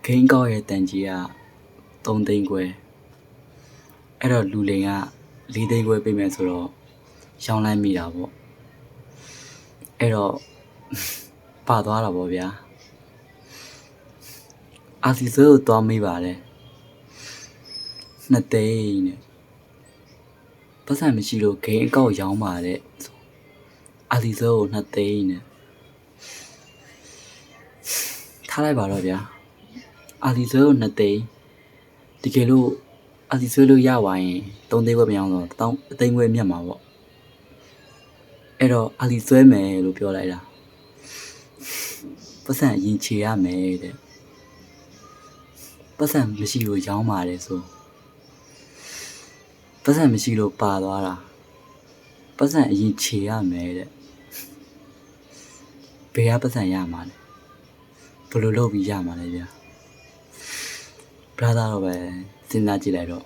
ဂိမ်းကောက်ရဲ့တန်ကြီးက3သိန်းခွဲအဲ့တော့လူလိန်က4သိန်းခွဲပေးမယ်ဆိုတော့ရောင်းလိုက်မိတာပေါ့အဲ့တော့ပါသွားတာပေါ့ဗျာအာစီဆိုကိုသွားမိပါတယ်2သိန်းနဲ့ပတ်စံမရှိလို့ဂိမ်းအကောက်ရောင်းပါတဲ့အာစီဆိုကို2သိန်းနဲ့ထားလိုက်ပါတော့ဗျာအာစီဆိုကို2သိန်းတကယ်လို့အာစီဆွဲလို့ရပါရင်3သိန်းခွဲမရောင်းတော့1သိန်းခွဲမြတ်မှာပေါ့အဲ့တော့အာစီဆွဲမယ်လို့ပြောလိုက်တာပတ်စံအရင်ခြေရမယ်တဲ့ပတ်စံမရှိလို့ရောင်းပါတယ်ဆိုပတ်စံမရှိလို့ပါသွားတာပတ်စံအရင်ခြေရမယ်တဲ့ဘယ်ကပတ်စံရမှာလဲဘယ်လိုလုပ်ပြီးရမှာလဲဗျာ brother တော့ပဲစဉ်းစားကြည့်လိုက်တော့